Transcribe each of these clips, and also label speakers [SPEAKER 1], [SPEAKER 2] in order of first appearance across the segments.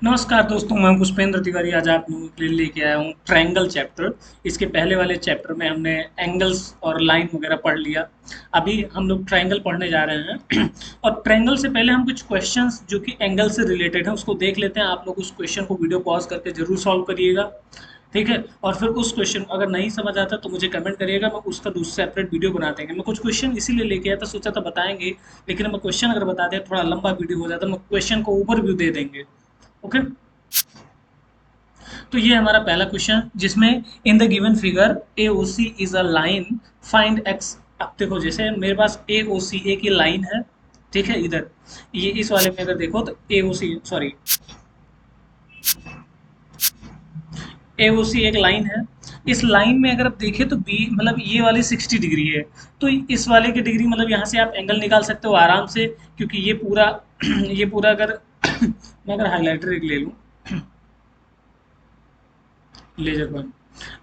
[SPEAKER 1] नमस्कार दोस्तों, मैं पुष्पेंद्र तिवारी। आज आप लोगों के लिए लेके आया हूँ ट्रायंगल चैप्टर। इसके पहले वाले चैप्टर में हमने एंगल्स और लाइन वगैरह पढ़ लिया। अभी हम लोग ट्रायंगल पढ़ने जा रहे हैं और ट्रायंगल से पहले हम कुछ क्वेश्चंस जो कि एंगल से रिलेटेड हैं उसको देख लेते हैं। आप लोग उस क्वेश्चन को वीडियो पॉज करके जरूर सॉल्व करिएगा, ठीक है। और फिर उस क्वेश्चन अगर नहीं समझ आता तो मुझे कमेंट करिएगा, मैं उसका दूसरा सेपरेट वीडियो बना देंगे। मैं कुछ क्वेश्चन इसीलिए लेके आया था, सोचा था बताएंगे, लेकिन मैं क्वेश्चन अगर बता दें थोड़ा लंबा वीडियो हो जाता, मैं क्वेश्चन को ओवरव्यू दे देंगे। ओके। तो ये हमारा पहला क्वेश्चन जिसमें in the given figure A O C is a line, find X. अब देखो, जैसे मेरे पास ए ओ सी एक ही लाइन है, ठीक है। इधर ये इस वाले में अगर देखो तो ए ओ सी, सॉरी, ए ओ सी एक लाइन है। इस लाइन में अगर आप देखें तो बी मतलब ये वाली 60 डिग्री है। तो इस वाले की डिग्री मतलब यहाँ से आप एंगल निकाल सकते हो आराम से, क्योंकि ये पूरा ये पूरा अगर मैं अगर हाइलाइटर एक ले लूँ, लेजर पॉइंट,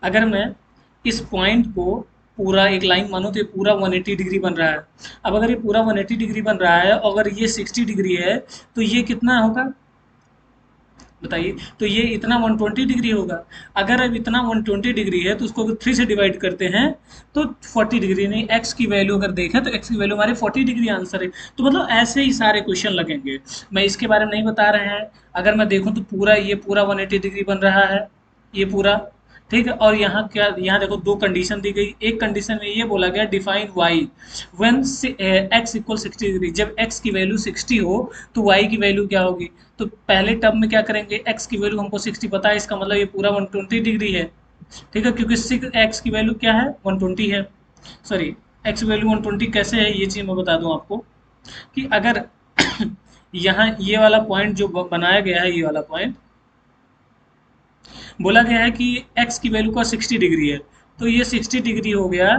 [SPEAKER 1] अगर मैं इस पॉइंट को पूरा एक लाइन मानो तो ये पूरा 180 डिग्री बन रहा है। अब अगर ये पूरा 180 डिग्री बन रहा है, अगर ये 60 डिग्री है, तो ये कितना होगा बताइए। तो ये इतना 120 डिग्री होगा। अगर अब इतना 120 डिग्री है तो उसको अगर 3 से डिवाइड करते हैं तो 40 डिग्री, नहीं, एक्स की वैल्यू अगर देखें तो एक्स की वैल्यू हमारे 40 डिग्री आंसर है। तो मतलब ऐसे ही सारे क्वेश्चन लगेंगे। मैं इसके बारे में नहीं बता रहे हैं। अगर मैं देखूं तो पूरा ये पूरा 180 डिग्री बन रहा है, ये पूरा, ठीक है। और यहाँ क्या, यहाँ देखो दो कंडीशन दी गई। एक कंडीशन में ये बोला गया define why when x equal 60 degree, जब एक्स की वैल्यू 60 हो तो वाई की वैल्यू क्या होगी। तो पहले टर्म में क्या करेंगे, एक्स की वैल्यू हमको 60 पता है, इसका मतलब ये पूरा 120 डिग्री है, ठीक है, क्योंकि एक्स की वैल्यू क्या है 120 है। सॉरी, एक्स की वैल्यू 120 कैसे है ये चीज़ मैं बता दूं आपको कि अगर यहाँ ये वाला पॉइंट जो बनाया गया है, ये वाला पॉइंट बोला गया है कि एक्स की वैल्यू का 60 डिग्री है, तो ये 60 डिग्री हो गया,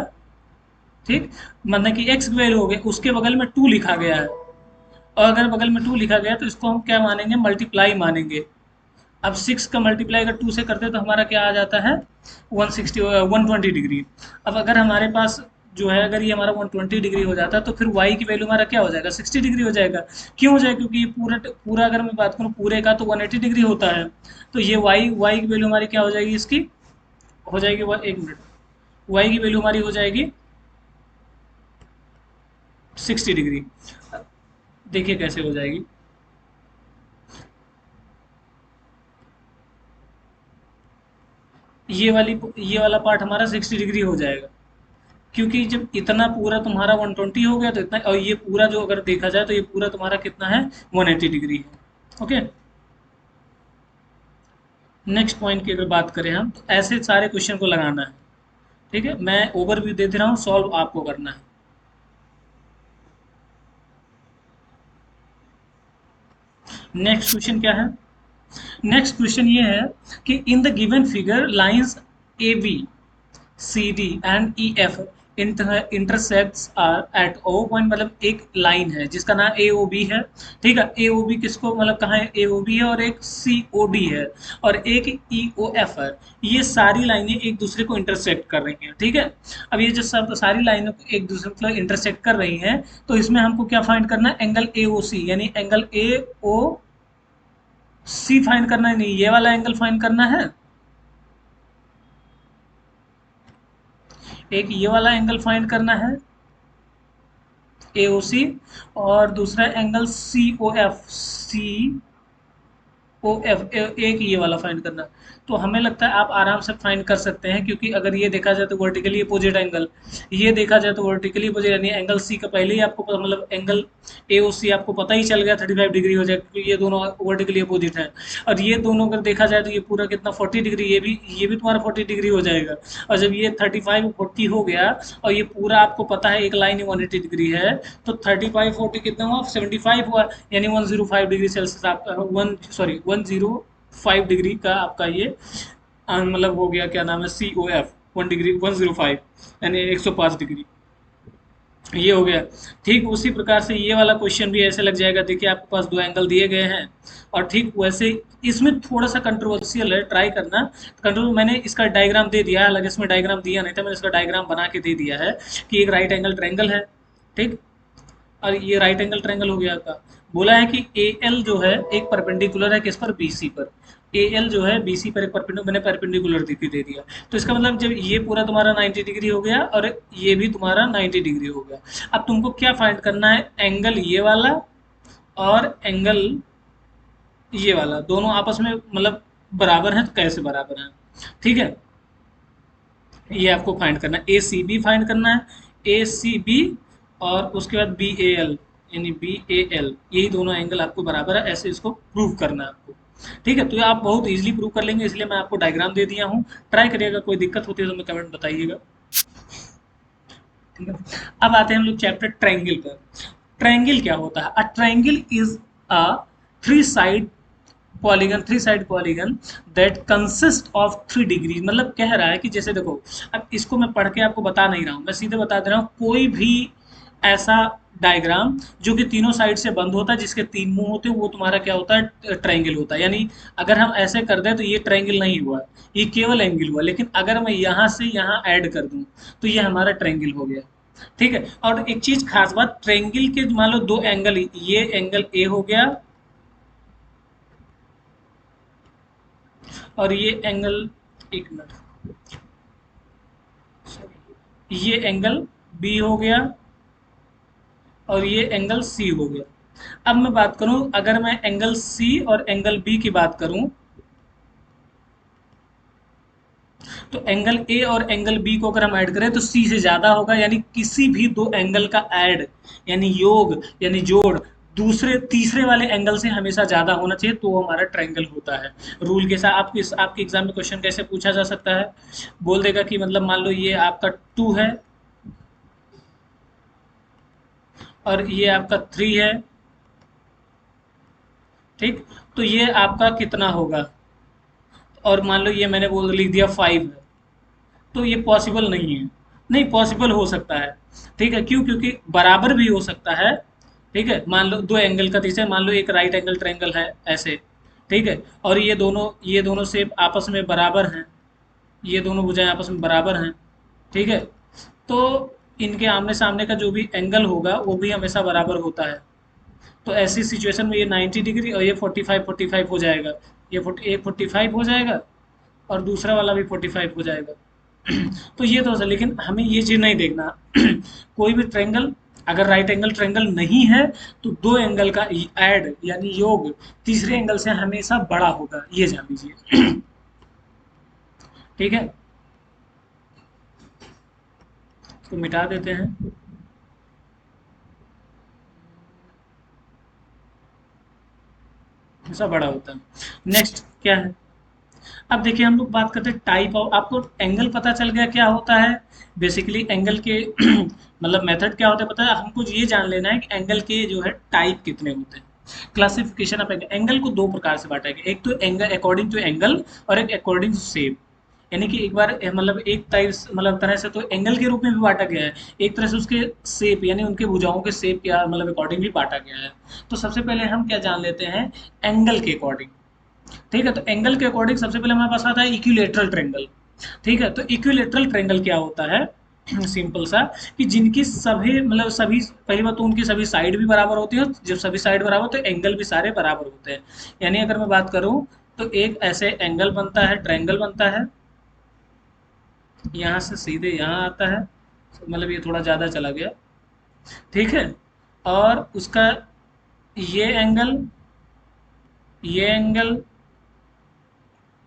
[SPEAKER 1] ठीक। मतलब कि एक्स की वैल्यू हो गई, उसके बगल में 2 लिखा गया है, और अगर बगल में 2 लिखा गया तो इसको हम क्या मानेंगे, मल्टीप्लाई मानेंगे। अब 6 का मल्टीप्लाई अगर 2 से करते हैं तो हमारा क्या आ जाता है 160 120 डिग्री। अब अगर हमारे पास जो है, अगर ये हमारा 120 डिग्री हो जाता है तो फिर y की वैल्यू हमारा क्या हो जाएगा 60 डिग्री हो जाएगा। क्यों हो जाएगा, क्योंकि ये पूरा पूरा अगर मैं बात करूँ पूरे का तो 180 डिग्री होता है। तो ये y की वैल्यू हमारी क्या हो जाएगी, इसकी हो जाएगी एक मिनट, y की वैल्यू हमारी हो जाएगी 60 डिग्री। देखिए कैसे हो जाएगी। ये वाला पार्ट हमारा 60 डिग्री हो जाएगा, क्योंकि जब इतना पूरा तुम्हारा 120 हो गया तो इतना, और ये पूरा जो अगर देखा जाए तो ये पूरा तुम्हारा कितना है 180 डिग्री है। ओके। नेक्स्ट पॉइंट की अगर बात करें हम, तो ऐसे सारे क्वेश्चन को लगाना है, ठीक है। मैं ओवरव्यू दे दे रहा हूँ, सॉल्व आपको करना है। नेक्स्ट क्वेश्चन क्या है, नेक्स्ट क्वेश्चन ये है कि in the given figure lines A B C D and E F intersects are at O point, मतलब एक लाइन है जिसका नाम ए ओ बी है, ठीक है। ए ओ बी किसको मतलब कहाँ है, ए ओ बी है, और एक सी ओ डी है, और एक ई ओ एफ है। ये सारी लाइनें एक दूसरे को इंटरसेक्ट कर रही हैं, ठीक है। अब ये जो सब सारी लाइनों को एक दूसरे को इंटरसेक्ट कर रही हैं, तो इसमें हमको क्या फाइंड करना है, एंगल ए ओ सी, यानी angle A O C find करना है, नहीं ये वाला एंगल फाइंड करना है, एक ये वाला एंगल फाइंड करना है ए ओ सी, और दूसरा एंगल सी ओ एफ, सी ओ एफ, एक ये वाला फाइंड करना। तो हमें लगता है आप आराम से फाइंड कर सकते हैं, क्योंकि अगर ये देखा जाए तो वर्टिकली अपोजिट एंगल, ये देखा जाए तो वर्टिकली अपोजिट, यानी एंगल सी का पहले ही आपको पता, मतलब एंगल ए ओ सी आपको पता ही चल गया 35 डिग्री हो जाएगा, क्योंकि ये दोनों वर्टिकली अपोजिट है। और ये दोनों अगर देखा जाए तो ये पूरा कितना 40 डिग्री, ये भी तुम्हारा 40 डिग्री हो जाएगा। और जब ये 35 40 हो गया, और ये पूरा आपको पता है एक लाइन 180 डिग्री है, तो 35 40 कितना हुआ 75 हुआ, यानी 105 डिग्री सेल्सियस आपका 105 डिग्री का आपका ये मतलब हो गया, क्या नाम है, सी ओ एफ 1 डिग्री 105, यानी 105 डिग्री, ये हो गया। ठीक उसी प्रकार से ये वाला क्वेश्चन भी ऐसे लग जाएगा। देखिए आपके पास दो एंगल दिए गए हैं, और ठीक वैसे इसमें थोड़ा सा कंट्रोवर्शियल है, ट्राई करना। कंट्रोल मैंने इसका डायग्राम दे दिया है, हालांकि इसमें डायग्राम दिया नहीं था, मैंने इसका डायग्राम बना के दे दिया है कि एक राइट एंगल ट्रायंगल है, ठीक। और ये राइट एंगल ट्रायंगल हो गया आपका। बोला है कि ए एल जो है एक परपेंडिकुलर है किस पर, बी सी पर। ए एल जो है बी सी पर एक परपेंडिकुलर, मैंने परपेंडिकुलर दे दिया। तो इसका मतलब जब ये पूरा तुम्हारा 90 डिग्री हो गया और ये भी तुम्हारा 90 डिग्री हो गया। अब तुमको क्या फाइंड करना है, एंगल ये वाला और एंगल ये वाला, दोनों आपस में मतलब बराबर हैं, तो कैसे बराबर हैं, ठीक है। ये आपको फाइंड करना है, ए सी बी फाइंड करना है, ए सी बी और उसके बाद बी ए एल, यानी बी ए एल, यही दोनों एंगल आपको बराबर है, ऐसे इसको प्रूव करना है आपको। ठीक है, तो ये आप बहुत इजीली प्रूव कर लेंगे, इसलिए मैं आपको डायग्राम दे दिया हूँ। ट्राई करिएगा, कोई दिक्कत होती है तो मैं कमेंट बताइएगा। ठीक है, अब आते हैं हम लोग चैप्टर ट्रायंगल पर। ट्रायंगल क्या होता है, a triangle is a three side polygon, three side polygon that consist of three degree. मतलब कह रहा है कि जैसे देखो, अब इसको मैं पढ़ के आपको बता नहीं रहा हूँ, मैं सीधे बता दे रहा हूँ, कोई भी ऐसा डायग्राम जो कि तीनों साइड से बंद होता है, जिसके तीन मुंह होते हैं, वो तुम्हारा क्या होता है, ट्रायंगल होता है। यानी अगर हम ऐसे कर दें तो ये ट्रायंगल नहीं हुआ, ये केवल एंगल हुआ। लेकिन अगर मैं यहाँ से यहाँ ऐड कर दूं तो ये हमारा ट्रायंगल हो गया। ठीक है, और एक चीज खास बात, ट्रायंगल के मान लो दो एंगल, ये एंगल ए हो गया और ये एंगल, एक मिनट, ये एंगल बी हो गया और ये एंगल सी हो गया। अब मैं बात करूं, अगर मैं एंगल सी और एंगल बी की बात करूं, तो एंगल ए और एंगल बी को अगर हम ऐड करें तो सी से ज्यादा होगा। यानी किसी भी दो एंगल का ऐड, यानी योग, यानी जोड़, दूसरे तीसरे वाले एंगल से हमेशा ज्यादा होना चाहिए, तो वो हमारा ट्रायंगल होता है। रूल के साथ आपके आपके एग्जाम में क्वेश्चन कैसे पूछा जा सकता है, बोल देगा कि मतलब मान लो ये आपका टू है और ये आपका थ्री है, ठीक, तो ये आपका कितना होगा, और मान लो ये मैंने बोल लिख दिया फाइव है, तो ये पॉसिबल नहीं है। नहीं, पॉसिबल हो सकता है। ठीक है, क्यों, क्योंकि बराबर भी हो सकता है। ठीक है, मान लो दो एंगल का, तीसरे मान लो एक राइट एंगल ट्रायंगल है ऐसे, ठीक है, और ये दोनों शेप आपस में बराबर हैं, ये दोनों भुजाएं आपस में बराबर हैं, ठीक है, तो इनके आमने सामने का जो भी एंगल होगा वो भी हमेशा बराबर होता है। तो ऐसी सिचुएशन में ये 90 डिग्री और ये 45 हो जाएगा, ये 45 हो जाएगा और दूसरा वाला भी 45 हो जाएगा। तो ये तो है, लेकिन हमें ये चीज़ नहीं देखना। कोई भी ट्रायंगल अगर राइट एंगल ट्रायंगल नहीं है तो दो एंगल का ऐड यानी योग तीसरे एंगल से हमेशा बड़ा होगा, ये जान लीजिए। ठीक है, इसको मिटा देते हैं, हमेशा बड़ा होता है। नेक्स्ट क्या है, अब देखिए हम लोग बात करते हैं टाइप ऑफ, आपको एंगल पता चल गया क्या होता है। बेसिकली एंगल के मतलब मेथड क्या होता है पता है, हमको ये जान लेना है कि एंगल के जो है टाइप कितने होते हैं। क्लासिफिकेशन ऑफ एंगल, एंगल को दो प्रकार से बांटा गया, एक तो एंगल अकॉर्डिंग टू एंगल और एक अकॉर्डिंग टू शेप। यानी कि एक बार मतलब एक टाइप मतलब तरह से तो एंगल के रूप में भी बांटा गया है, एक तरह से उसके शेप यानी उनके भुजाओं के शेप क्या मतलब अकॉर्डिंग भी बांटा गया है। तो सबसे पहले हम क्या जान लेते हैं, एंगल के अकॉर्डिंग। ठीक है, तो एंगल के अकॉर्डिंग सबसे पहले हमारे पास आता है इक्विलेटरल ट्रायंगल। ठीक है, तो इक्विलेटरल ट्रायंगल क्या होता है, सिंपल सा, कि जिनकी सभी मतलब सभी, पहली बात तो उनकी सभी साइड भी बराबर होती है, जब सभी साइड बराबर तो एंगल भी सारे बराबर होते हैं। यानी अगर मैं बात करूं तो एक ऐसे एंगल बनता है, ट्रायंगल बनता है, यहाँ से सीधे यहाँ आता है, मतलब ये थोड़ा ज़्यादा चला गया, ठीक है, और उसका ये एंगल, ये एंगल,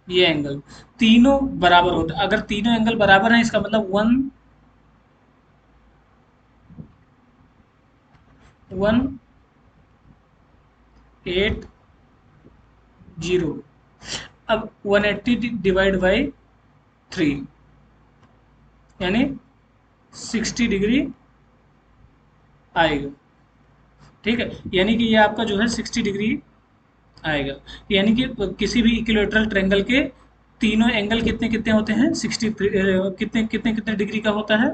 [SPEAKER 1] ये एंगल, तीनों बराबर होते हैं। अगर तीनों एंगल बराबर हैं इसका मतलब 180। अब 180 डिवाइड बाई 3 यानी 60 डिग्री आएगा। ठीक है, यानी कि ये आपका जो है 60 डिग्री आएगा। यानी कि किसी भी इक्विलेटरल ट्रायंगल के तीनों एंगल कितने कितने होते हैं, 60 कितने कितने कितने डिग्री का होता है।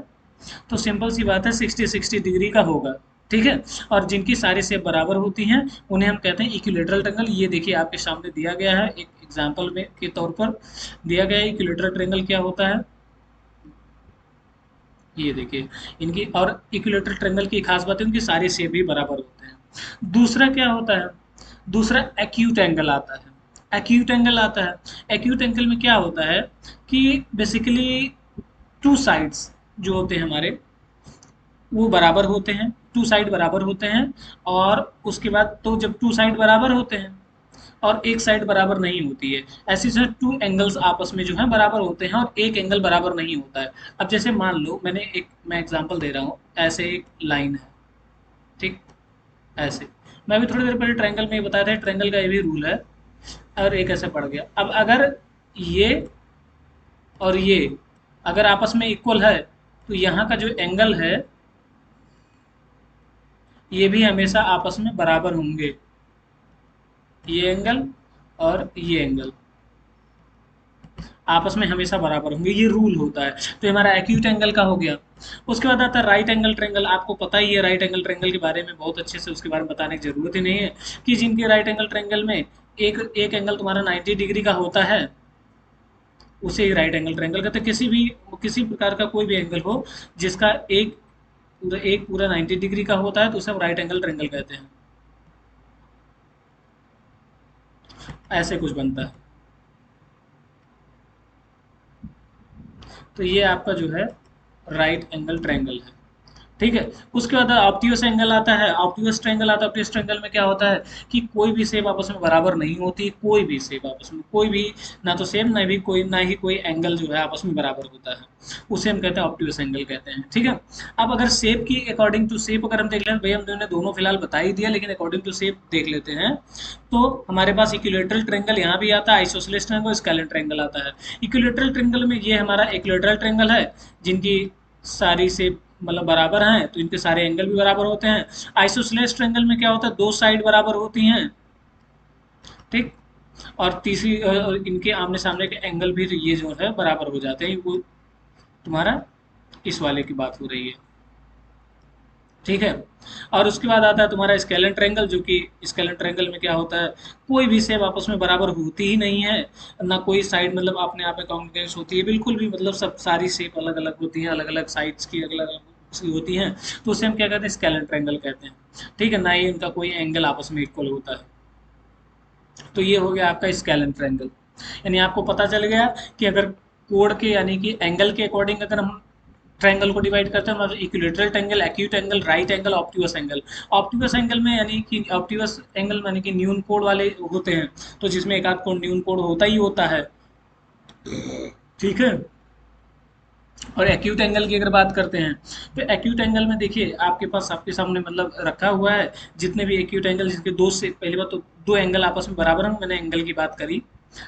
[SPEAKER 1] तो सिंपल सी बात है, 60 डिग्री का होगा। ठीक है, और जिनकी सारी शेप बराबर होती हैं उन्हें हम कहते हैं इक्विलेटरल ट्रायंगल। ये देखिए आपके सामने दिया गया है, एक एग्जांपल में के तौर पर दिया गया है इक्विलेटरल ट्रायंगल क्या होता है। ये देखिए इनकी, और इक्विलेटरल ट्रायंगल की खास बात है उनकी सारे शेप भी बराबर होते हैं। दूसरा क्या होता है, दूसरा एक्यूट एंगल आता है। एक्यूट एंगल आता है, एक्यूट एंगल में क्या होता है कि बेसिकली टू साइड्स जो होते हैं हमारे वो बराबर होते हैं, टू साइड बराबर होते हैं। और उसके बाद तो जब टू साइड बराबर होते हैं और एक साइड बराबर नहीं होती है, ऐसे जो टू एंगल्स आपस में जो है बराबर होते हैं और एक एंगल बराबर नहीं होता है। अब जैसे मान लो मैं एग्जांपल दे रहा हूँ, ऐसे एक लाइन है, ठीक, ऐसे मैं अभी थोड़ी देर पहले ट्रायंगल में ही बताया था, ट्रायंगल का ये भी रूल है। और एक ऐसे पड़ गया, अब अगर ये और ये अगर आपस में इक्वल है तो यहाँ का जो एंगल है ये भी हमेशा आपस में बराबर होंगे, ये एंगल और ये एंगल आपस में हमेशा बराबर होंगे, ये रूल होता है। तो हमारा एक्यूट एंगल का हो गया। उसके बाद आता है राइट एंगल ट्रायंगल। आपको पता ही है राइट एंगल ट्रायंगल के बारे में बहुत अच्छे से, उसके बारे में बताने की जरूरत ही नहीं है कि जिनके राइट एंगल ट्रायंगल में एक एक एंगल तुम्हारा 90 डिग्री का होता है उसे ही राइट एंगल ट्रायंगल कहते हैं। किसी प्रकार का कोई भी एंगल हो जिसका एक पूरा 90 डिग्री का होता है तो उसे हम राइट एंगल ट्रायंगल कहते हैं। ऐसे कुछ बनता है। तो ये आपका जो है राइट एंगल ट्रायंगल है, ठीक है। उसके बाद ऑब्ट्यूस एंगल आता है, ऑब्ट्यूस ट्रायंगल आता है। ऑब्ट्यूस ट्रायंगल में क्या होता है कि कोई भी शेप आपस में बराबर नहीं होती, कोई भी शेप आपस में कोई भी, ना तो सेम ना ही कोई एंगल जो है आपस में बराबर होता है, उसे हम कहते हैं ऑब्ट्यूस एंगल कहते हैं, ठीक है। अब अगर शेप की अकॉर्डिंग टू शेप अगर हम देख लें, भाई हमने दोनों फिलहाल बता ही दिया, लेकिन अकॉर्डिंग टू शेप देख लेते हैं। तो हमारे पास इक्विलेटरल ट्रायंगल यहाँ भी आता है, आइसोसेलेस ट्रायंगल, स्केलेन ट्रायंगल आता है। इक्विलेटरल ट्रायंगल में ये हमारा इक्विलेटरल ट्रायंगल है जिनकी सारी शेप मतलब बराबर हैं तो इनके सारे एंगल भी बराबर होते हैं। आइसोसेलेस ट्रायंगल में क्या होता है, दो साइड बराबर होती हैं, ठीक। और तीसरी इनके आमने सामने के एंगल भी ये जो है बराबर हो जाते हैं। वो तुम्हारा इस वाले की बात हो रही है, ठीक है। और उसके बाद आता है तुम्हारा स्केलेन ट्रायंगल, जो कि स्केलेन ट्रायंगल में क्या होता है, कोई भी शेप आपस में बराबर होती ही नहीं है, ना कोई साइड मतलब अपने आप में कॉन्ग्रुएंस होती है बिल्कुल भी, मतलब सब सारी शेप अलग अलग होती हैं, अलग अलग साइड्स की अलग अलग सी होती हैं। तो उसे हम क्या कहते हैं, स्केलेन ट्रायंगल कहते हैं, ठीक है। ना ही इनका कोई एंगल आपस में इक्वल होता है। तो ये हो गया आपका स्केलेन ट्रायंगल। यानी आपको पता चल गया कि अगर कोड के यानी कि एंगल के अकॉर्डिंग अगर हम ट्रायंगल को डिवाइड करते हैं, मतलब equilateral triangle, acute angle, right angle, obtuse angle. Obtuse angle में यानी कि ऑब्ट्यूस एंगल यानी कि न्यून कोड वाले होते हैं, तो जिसमें एक आध कोड न्यून कोड होता ही होता है, ठीक है। और एक्यूट एंगल की अगर बात करते हैं तो एक्यूट एंगल में देखिए आपके पास आपके सामने मतलब रखा हुआ है जितने भी एक्यूट एंगल, जिसके दो से पहली बात तो दो एंगल आपस में बराबर हैं, मैंने एंगल की बात करी,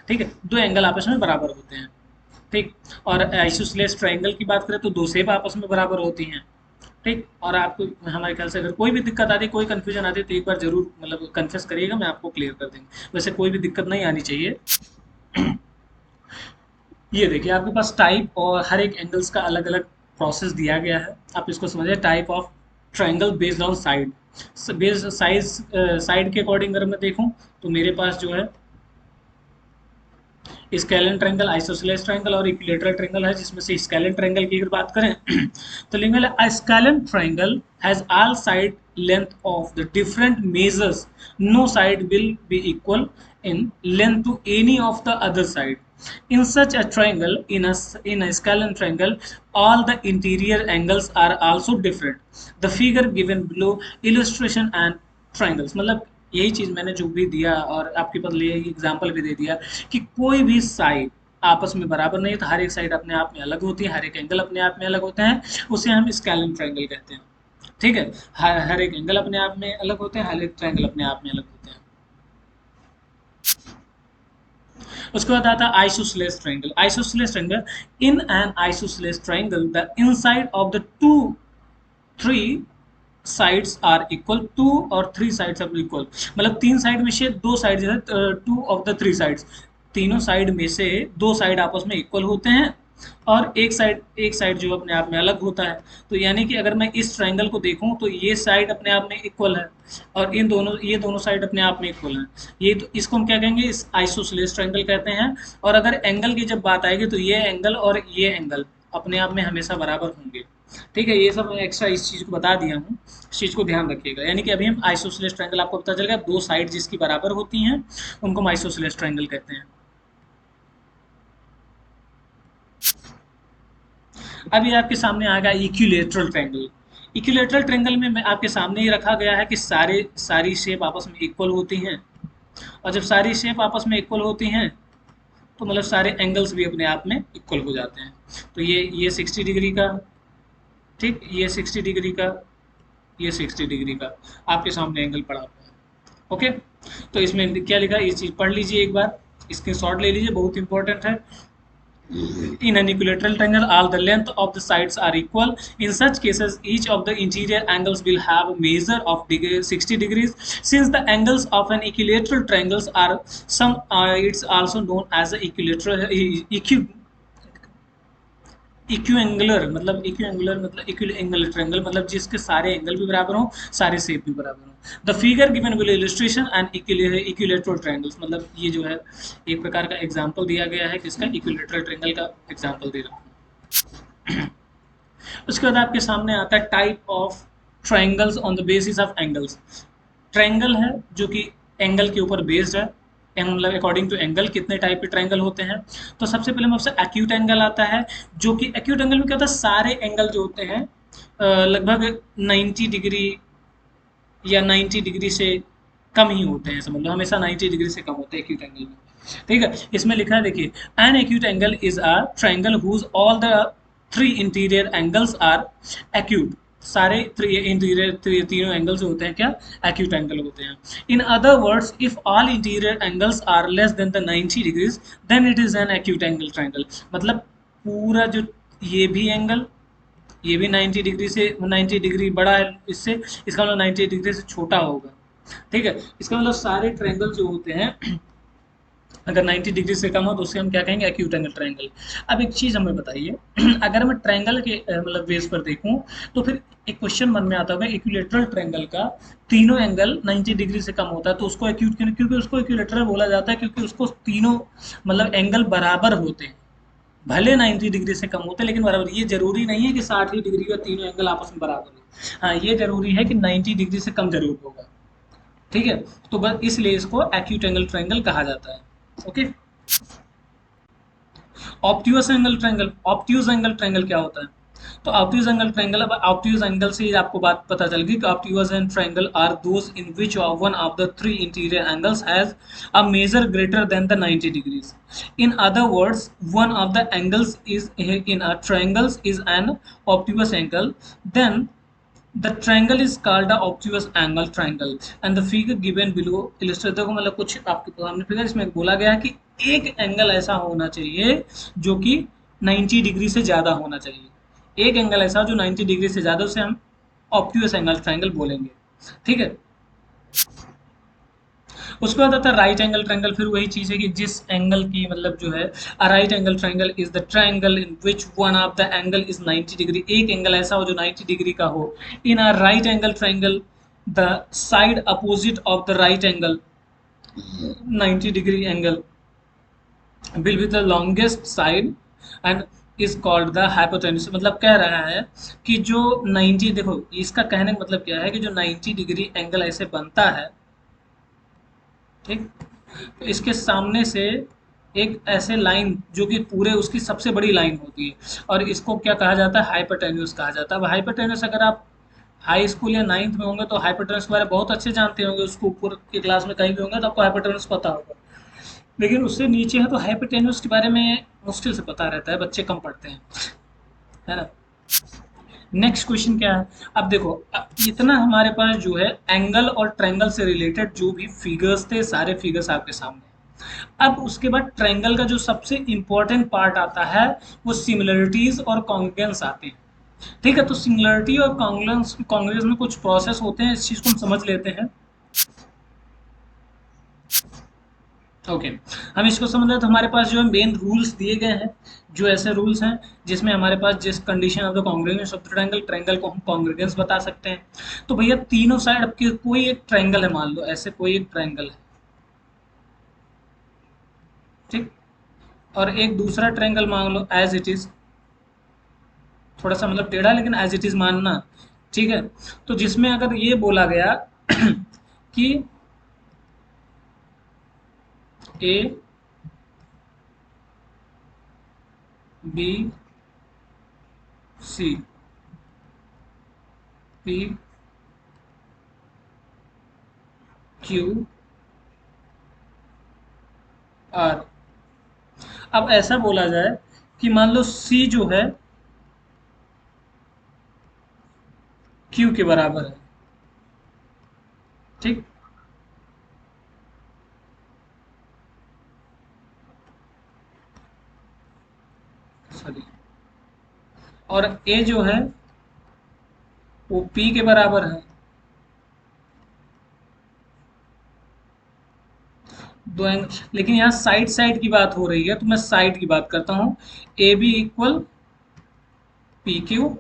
[SPEAKER 1] ठीक है, दो एंगल आपस में बराबर होते हैं, ठीक। और आइसोसेलेस ट्रायंगल की बात करें तो दो शेप आपस में बराबर होती हैं, ठीक। और आपको हमारे ख्याल से अगर कोई भी दिक्कत आती है, कोई कंफ्यूजन आती है तो एक बार जरूर मतलब कन्फेस करिएगा, मैं आपको क्लियर कर देंगे, वैसे कोई भी दिक्कत नहीं आनी चाहिए। ये देखिए आपके पास टाइप और हर एक एंगल्स का अलग अलग प्रोसेस दिया गया है, आप इसको समझिए। Type of triangle based on side, based size, side के अकॉर्डिंग अगर मैं देखूं तो मेरे पास जो है स्केलेन ट्रायंगल, आइसोसेलेस ट्रायंगल और इक्विलेटरल ट्रायंगल है, जिसमें से स्केलेन ट्रायंगल की अगर बात करें तो लिखेंगे a scalene triangle has all side length of the different measures, no side will be equal in length to any of the other side. In such a triangle, in a scalene triangle, all the interior angles are also different. The figure given below illustration and triangles, मतलब यही चीज मैंने जो भी दिया और आपके पास लिए एग्जांपल भी दे दिया कि कोई भी साइड आपस में बराबर नहीं है, तो हर एक साइड अपने आप में अलग होती है, हर एक एंगल अपने आप में अलग होते हैं, उसे हम स्केलिन ट्रायंगल कहते हैं, ठीक है। हर एक एंगल अपने आप में अलग होते हैं, हर एक ट्रायंगल अपने आप में अलग होते हैं। उसके बाद आता है isosceles triangle. Isosceles triangle, in an isosceles triangle the inside of the two three sides are equal, two और थ्री साइड्स आर इक्वल, मतलब तीन साइड में से दो साइड जो है, two of the three sides, तीनों साइड में से दो साइड आपस में इक्वल होते हैं और एक साइड जो अपने आप में अलग होता है। तो यानी कि अगर मैं इस ट्रायंगल को देखूं तो ये साइड अपने आप में इक्वल है और ये दोनों साइड अपने आप में इक्वल हैं। ये तो इसको हम क्या कहेंगे, इस आइसोसेलेस ट्रायंगल कहते हैं। और अगर एंगल की जब बात आएगी तो ये एंगल और ये एंगल अपने आप में हमेशा बराबर होंगे, ठीक है, ये सब एक्स्ट्रा इस चीज़ को बता दिया हूँ, इस चीज़ को ध्यान रखिएगा। यानी कि अभी हम आइसोसेलेस ट्रायंगल, आपको पता चलेगा दो साइड जिसकी बराबर होती हैं उनको हम आइसोसेलेस ट्रायंगल कहते हैं। अभी आपके सामने आ गया इक्विलेटरल ट्रायंगल। इक्विलेटरल ट्रायंगल में मैं आपके सामने ही रखा गया है कि सारी शेप आपस में इक्वल होती हैं, और जब सारी शेप आपस में इक्वल होती हैं तो मतलब सारे एंगल्स भी अपने आप में इक्वल हो जाते हैं। तो ये 60 डिग्री का, ठीक, ये 60 डिग्री का, ये 60 डिग्री का आपके सामने एंगल पड़ा हुआ है। ओके, तो इसमें क्या लिखा है ये चीज़ पढ़ लीजिए एक बार, इसके शॉर्ट ले लीजिए, बहुत इंपॉर्टेंट है। In an equilateral triangle, all the length of the sides are equal. In such cases, each of the interior angles will have a measure of 60 degrees. Since the angles of an equilateral triangles are some, it's also known as the equilateral equiangular triangle, मतलब जिसके सारे angle भी बराबर हों, सारे shape भी बराबर हों। The figure given will illustration and equilateral triangles, मतलब ये जो है एक प्रकार का एग्जांपल दिया गया है किसका, इक्विलेटरल ट्रायंगल का एग्जांपल दे रहा हूँ। उसके बाद आपके सामने आता है type of triangles on the basis of angles. Triangle है जो कि एंगल के ऊपर बेस्ड है, मतलब अकॉर्डिंग टू एंगल कितने टाइप के ट्रायंगल होते हैं। तो सबसे पहले आपसे एक्यूट एंगल आता है, जो कि एक्यूट एंगल में क्या होता है, सारे एंगल जो होते हैं लगभग 90 डिग्री या 90 डिग्री से कम ही होते हैं, समझ लो हमेशा 90 डिग्री से कम होते हैं एक्यूट एंगल में। ठीक है, इसमें लिखा है देखिए, an acute angle is a triangle whose all the three interior angles are acute. सारे थ्री इंटीरियर तीनों एंगल्स होते हैं क्या, एक्यूट एंगल होते हैं। In other words, if all interior angles are less than the 90 degrees then it is an acute angle triangle. मतलब पूरा जो ये भी एंगल, ये भी 90 डिग्री से 90 डिग्री बड़ा है इससे, इसका मतलब 90 डिग्री से छोटा होगा। ठीक है, इसका मतलब सारे ट्रायंगल जो होते हैं अगर 90 डिग्री से कम हो तो उसे हम क्या कहेंगे, एक्यूट एंगल ट्रायंगल। अब एक चीज़ हमें बताइए, अगर मैं ट्रायंगल के मतलब बेस पर देखूं तो फिर एक क्वेश्चन मन में आता होगा, इक्विलेटरल ट्रायंगल का तीनों एंगल 90 डिग्री से कम होता है तो उसको एक्यूट क्यों, क्योंकि उसको इक्विलेटरल बोला जाता है क्योंकि उसको तीनों मतलब एंगल बराबर होते हैं, भले 90 डिग्री से कम होते हैं लेकिन बराबर। ये जरूरी नहीं है कि 60 डिग्री का तीनों एंगल आपस में बराबर हो, हाँ ये जरूरी है कि 90 डिग्री से कम जरूर होगा। ठीक है, तो बस इसलिए इसको एक्यूट एंगल ट्रायंगल कहा जाता है। Okay, obtuse angle triangle, obtuse angle triangle क्या होता है, तो ऑब्ट्यूज एंगल ट्रायंगल, अब ऑब्ट्यूज एंगल से ही आपको बात पता चल गई कि obtuse and triangle are those in which one of the three interior angles has a measure greater than the 90 degrees. In other words, one of the angles is in a triangle is an obtuse angle, then the triangle is called a obtuse angle triangle and the figure given below illustrate। देखो मतलब कुछ आपके सामने figure, इसमें बोला गया है कि एक एंगल ऐसा होना चाहिए जो कि 90 डिग्री से ज़्यादा होना चाहिए। एक एंगल ऐसा जो 90 डिग्री से ज़्यादा, उसे हम ऑब्ट्यूज एंगल ट्रायंगल बोलेंगे। ठीक है, उसके बाद आता है राइट एंगल ट्रायंगल। फिर वही चीज़ है कि जिस एंगल की मतलब जो है, a right angle triangle is the triangle in which one of the angle is 90 degree. एक एंगल ऐसा हो जो 90 डिग्री का हो। In a right angle triangle the side opposite of the right angle 90 degree angle will be the longest side and is called the hypotenuse. मतलब कह रहा है कि जो 90, देखो इसका कहने का मतलब क्या है कि जो 90 डिग्री एंगल ऐसे बनता है, ठीक, तो इसके सामने से एक ऐसे लाइन जो कि पूरे उसकी सबसे बड़ी लाइन होती है, और इसको क्या कहा जाता है, हाइपोटेन्यूस कहा जाता है। अब हाइपोटेन्यूस अगर आप हाई स्कूल या नाइन्थ में होंगे तो हाइपोटेन्यूस के बारे में बहुत अच्छे जानते होंगे, उसको ऊपर की क्लास में कहीं भी होंगे तो आपको हाइपोटेन्यूस पता होगा। लेकिन उससे नीचे है तो हाइपोटेन्यूस के बारे में मुश्किल से पता रहता है, बच्चे कम पढ़ते हैं, है ना। नेक्स्ट क्वेश्चन क्या है, अब देखो इतना हमारे पास जो है एंगल और ट्रायंगल से रिलेटेड जो भी फिगर्स थे, सारे फिगर्स आपके सामने हैं। अब उसके बाद ट्रायंगल का जो सबसे इंपॉर्टेंट पार्ट आता है वो सिमिलरिटीज और कॉन्ग्रुएंस आते हैं। ठीक है, तो सिमिलरिटी और कॉन्ग्रुएंस कॉन्ग्रुएंस में कुछ प्रोसेस होते हैं, इस चीज को हम समझ लेते हैं। ओके, हम इसको समझ रहे तो हमारे पास जो है मेन रूल्स दिए गए हैं, जो ऐसे रूल्स हैं जिसमें हमारे पास जिस condition of the congruence of the triangle, triangle को हम कॉन्ग्रुएंस बता सकते हैं। तो भैया तीनों साइड अब कोई एक ट्रायंगल है, मान लो ऐसे कोई एक ट्रायंगल है, ठीक, और एक दूसरा ट्रायंगल मान लो एज इट इज, थोड़ा सा मतलब टेढ़ा, लेकिन एज इट इज मानना, ठीक है। तो जिसमें अगर ये बोला गया कि A B C P Q R, अब ऐसा बोला जाए कि मान लो सी जो है क्यू के बराबर है, ठीक। सॉरी, और ए जो है वो पी के बराबर है। दो एंगल, लेकिन यहाँ साइड साइड की बात हो रही है, तो मैं साइड की बात करता हूँ। A B equal P Q,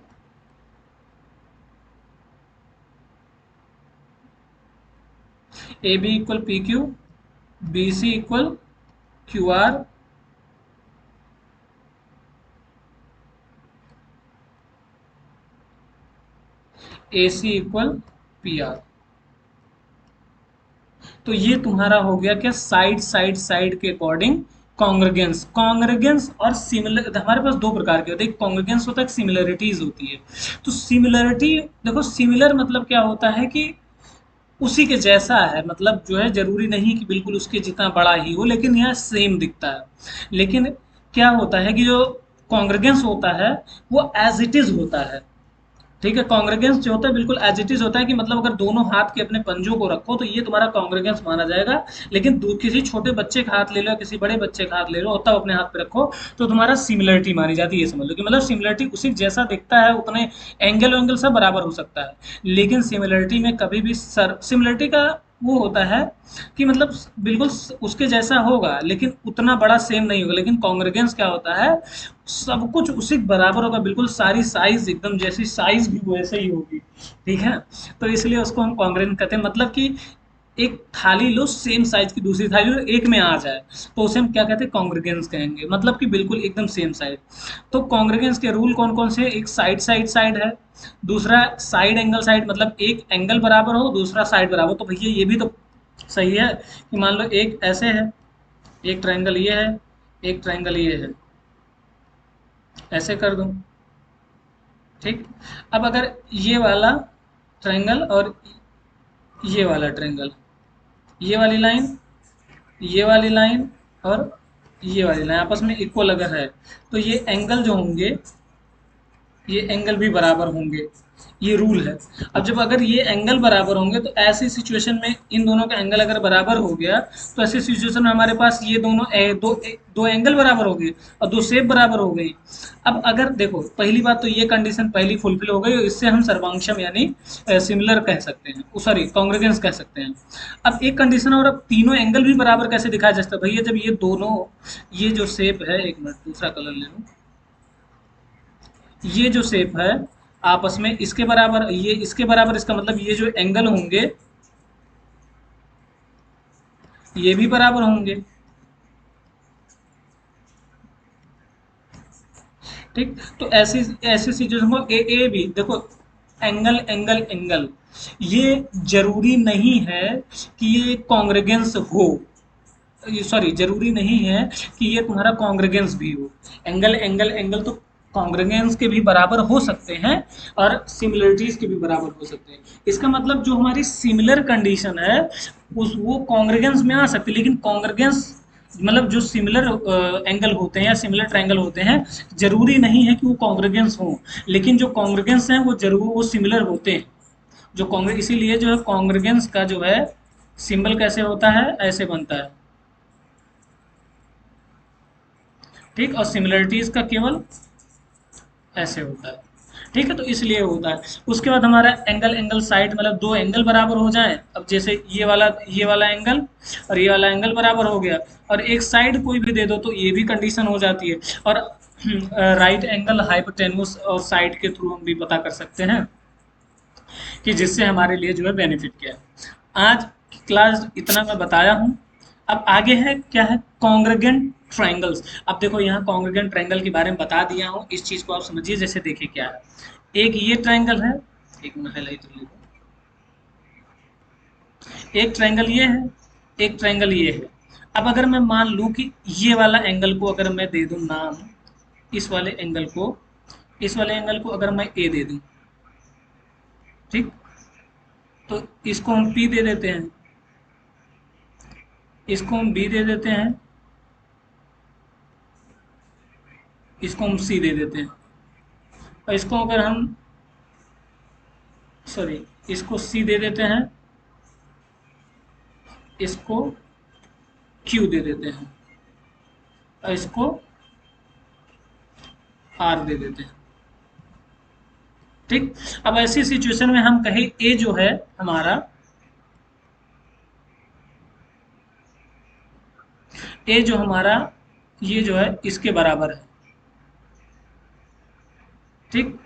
[SPEAKER 1] A B equal P Q, B C equal Q R, A C equal P R. तो ये तुम्हारा हो गया क्या, साइड साइड साइड के अकॉर्डिंग कॉन्ग्रेगेंस। कॉन्ग्रेगेंस और सिमिलर हमारे पास दो प्रकार के होते हैं, कॉन्ग्रेगेंस होता है, सिमिलरिटीज होती है। तो सिमिलरिटी देखो, सिमिलर मतलब क्या होता है कि उसी के जैसा है, मतलब जो है जरूरी नहीं कि बिल्कुल उसके जितना बड़ा ही हो, लेकिन यह सेम दिखता है। लेकिन क्या होता है कि जो कॉन्ग्रेगेंस होता है वो एज इट इज होता है, ठीक है। कॉन्ग्रेगेंस जो होता है बिल्कुल एज इट इज होता है, कि मतलब अगर दोनों हाथ के अपने पंजों को रखो तो ये तुम्हारा कॉन्ग्रेगेंस माना जाएगा। लेकिन किसी छोटे बच्चे का हाथ ले लो या किसी बड़े बच्चे का हाथ ले लो, तब अपने हाथ पे रखो, तो तुम्हारा सिमिलरिटी मानी जाती है। ये समझ लो कि मतलब सिमिलरिटी उसी जैसा दिखता है, उतने एंगल एंगल सब बराबर हो सकता है। लेकिन सिमिलरिटी में कभी भी सर सिमिलरिटी का वो होता है कि मतलब बिल्कुल उसके जैसा होगा, लेकिन उतना बड़ा सेम नहीं होगा। लेकिन कॉन्ग्रेगेंस क्या होता है, सब कुछ उसी के बराबर होगा, बिल्कुल सारी साइज एकदम जैसी साइज भी वैसे ही होगी, ठीक है। तो इसलिए उसको हम कॉन्ग्रेगेंस कहते हैं। मतलब कि एक थाली लो सेम साइज की, दूसरी थाली लो एक में आ जाए, तो उसे हम क्या कहते हैं, कॉन्ग्रेगेंस कहेंगे। मतलब कि बिल्कुल एकदम सेम साइज। तो कॉन्ग्रेगेंस के रूल कौन कौन से, एक साइड साइड साइड है, दूसरा साइड एंगल साइड, मतलब एक एंगल बराबर हो, दूसरा साइड बराबर। तो भैया ये भी तो सही है कि मान लो एक ऐसे है, एक ट्रायंगल ये है, एक ट्रायंगल ये है, ऐसे कर दूं, ठीक। अब अगर ये वाला ट्रायंगल और ये वाला ट्रायंगल, ये वाली लाइन, ये वाली लाइन और ये वाली लाइन आपस में इक्वल अगर है, तो ये एंगल जो होंगे, ये एंगल भी बराबर होंगे। ये रूल है। अब जब अगर ये एंगल बराबर होंगे, तो ऐसी सिचुएशन में इन दोनों का एंगल अगर बराबर हो गया, तो ऐसी सिचुएशन में हमारे पास ये दोनों दो एंगल बराबर हो गए और दो शेप बराबर हो गई। अब अगर देखो, पहली बात तो ये कंडीशन पहली फुलफिल हो गई, और इससे हम सर्वांक्षम यानी सिमिलर कह सकते हैं, सॉरी कॉन्ग्रेगेंस कह सकते हैं। अब एक कंडीशन और, अब तीनों एंगल भी बराबर कैसे दिखाया जा सकता है भैया, जब ये दोनों, ये जो शेप है, एक मिनट दूसरा कलर ले लूं, ये जो शेप है आपस में इसके बराबर, ये इसके बराबर, इसका मतलब ये जो एंगल होंगे ये भी बराबर होंगे, ठीक। तो ऐसी ऐसी सिचुएशन को ए ए भी देखो, एंगल एंगल एंगल, ये जरूरी नहीं है कि ये कॉन्ग्रेगेंस हो, सॉरी जरूरी नहीं है कि ये तुम्हारा कॉन्ग्रेगेंस भी हो। एंगल एंगल एंगल तो कॉन्ग्रेगेंस के भी बराबर हो सकते हैं और सिमिलरिटीज के भी बराबर हो सकते हैं। इसका मतलब जो हमारी सिमिलर कंडीशन है उस वो कॉन्ग्रेगेंस में आ सकती है, लेकिन कॉन्ग्रेगेंस मतलब जो सिमिलर एंगल होते हैं या सिमिलर ट्रायंगल होते हैं, जरूरी नहीं है कि वो कॉन्ग्रेगेंस हो, लेकिन जो कॉन्ग्रेगेंस हैं वो जरूर वो सिमिलर होते हैं। जो कॉन्ग्रे इसीलिए जो है कॉन्ग्रेगेंस का जो है सिंबल कैसे होता है, ऐसे बनता है, ठीक। और सिमिलरिटीज का केवल ऐसे होता है, ठीक है। तो इसलिए होता है। उसके बाद हमारा एंगल एंगल साइड, मतलब दो एंगल बराबर हो जाए। अब जैसे ये वाला एंगल और ये वाला एंगल बराबर हो गया, और एक साइड कोई भी दे दो तो ये भी कंडीशन हो जाती है। और राइट एंगल हाइपोटेन्यूस और साइड के थ्रू हम भी पता कर सकते हैं, कि जिससे हमारे लिए जो है बेनिफिट क्या है। आज की क्लास इतना मैं बताया हूँ। अब आगे है क्या है, कॉन्ग्रेगेंट ट्रायंगल्स। अब देखो यहाँ कॉन्ग्रुएंट ट्रायंगल के बारे में बता दिया हूँ, इस चीज को आप समझिए। जैसे देखिए क्या है, एक ये ट्रायंगल है, एक मिनट हाईलाइट कर लेता हूं। एक ट्रायंगल ये है, एक ट्रायंगल ये है। अब अगर मैं मान लूं कि ये वाला एंगल को अगर मैं दे दूं नाम, इस वाले एंगल को, इस वाले एंगल को अगर मैं ए दे दूं, ठीक, तो इसको हम पी दे देते हैं, इसको हम बी दे देते हैं, इसको हम सी दे देते हैं, और इसको अगर हम, सॉरी, इसको सी दे देते हैं, इसको क्यू दे देते हैं, और इसको आर दे देते हैं। ठीक। अब ऐसी सिचुएशन में हम कहें ए जो है हमारा, ए जो हमारा ये जो है इसके बराबर है, ठीक,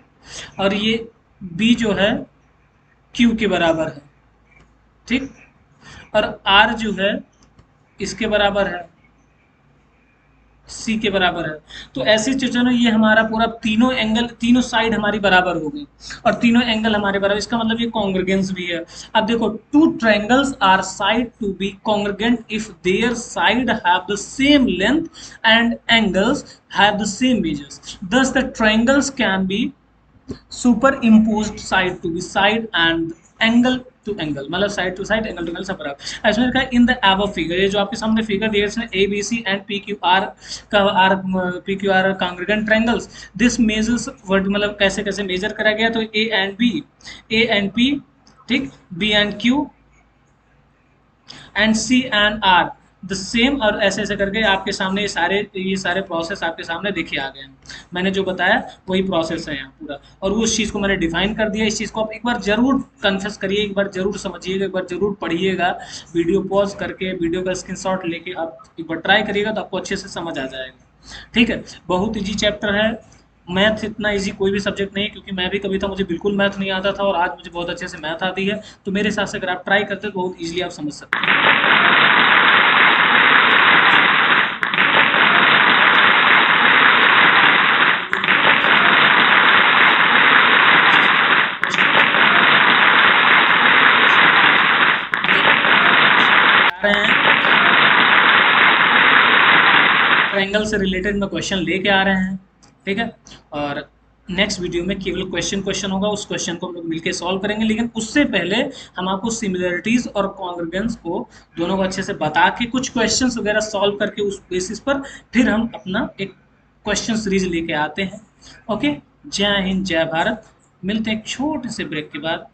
[SPEAKER 1] और ये बी जो है क्यू के बराबर है, ठीक, और आर जो है इसके बराबर है, सी के बराबर है। तो ऐसी सिचुएशन में ये हमारा पूरा तीनों एंगल, तीनों साइड हमारी बराबर हो गई, और तीनों एंगल हमारे बराबर, इसका मतलब ये कॉन्ग्रुगेंस भी है। अब देखो, two triangles are said to be congruent if their side have the same length and angles have the same measures, thus the triangles can be superimpose side to be side and angle to angle, मतलब side to side, angle to angle सब बराबर। इसमें लिखा है in the above figure, ये जो आपके सामने फिगर दिया है इसमें A B C and P Q R का R, P Q R congruent triangles, this measures were, मतलब कैसे कैसे मेजर करा गया, तो A and B, A and P, ठीक, B and Q and C and R the same, और ऐसे ऐसे करके आपके सामने ये सारे प्रोसेस आपके सामने देखे आ गए हैं। मैंने जो बताया वही प्रोसेस है यहाँ पूरा, और वो उस चीज़ को मैंने डिफाइन कर दिया। इस चीज़ को आप एक बार जरूर कन्फेस करिए, एक बार जरूर समझिएगा, एक बार जरूर पढ़िएगा, वीडियो पॉज करके वीडियो का स्क्रीनशॉट लेके आप एक बार ट्राई करिएगा, तो आपको अच्छे से समझ आ जाएगा। ठीक है, बहुत ईजी चैप्टर है। मैथ इतना इजी कोई भी सब्जेक्ट नहीं है, क्योंकि मैं भी कभी था मुझे बिल्कुल मैथ नहीं आता था, और आज मुझे बहुत अच्छे से मैथ आती है। तो मेरे हिसाब से अगर आप ट्राई करते तो बहुत ईजिली आप समझ सकते हैं। ट्रायंगल से रिलेटेड में क्वेश्चन लेके आ रहे हैं, ठीक है, और नेक्स्ट वीडियो में केवल क्वेश्चन होगा, उस क्वेश्चन को हम लोग मिलकर सॉल्व करेंगे। लेकिन उससे पहले हम आपको सिमिलरिटीज और कॉन्ग्रुगेंस को दोनों को अच्छे से बता के कुछ क्वेश्चंस वगैरह सॉल्व करके उस बेसिस पर फिर हम अपना एक क्वेश्चन सीरीज लेके आते हैं। ओके, जय हिंद, जय भारत। मिलते हैं एक छोटे से ब्रेक के बाद।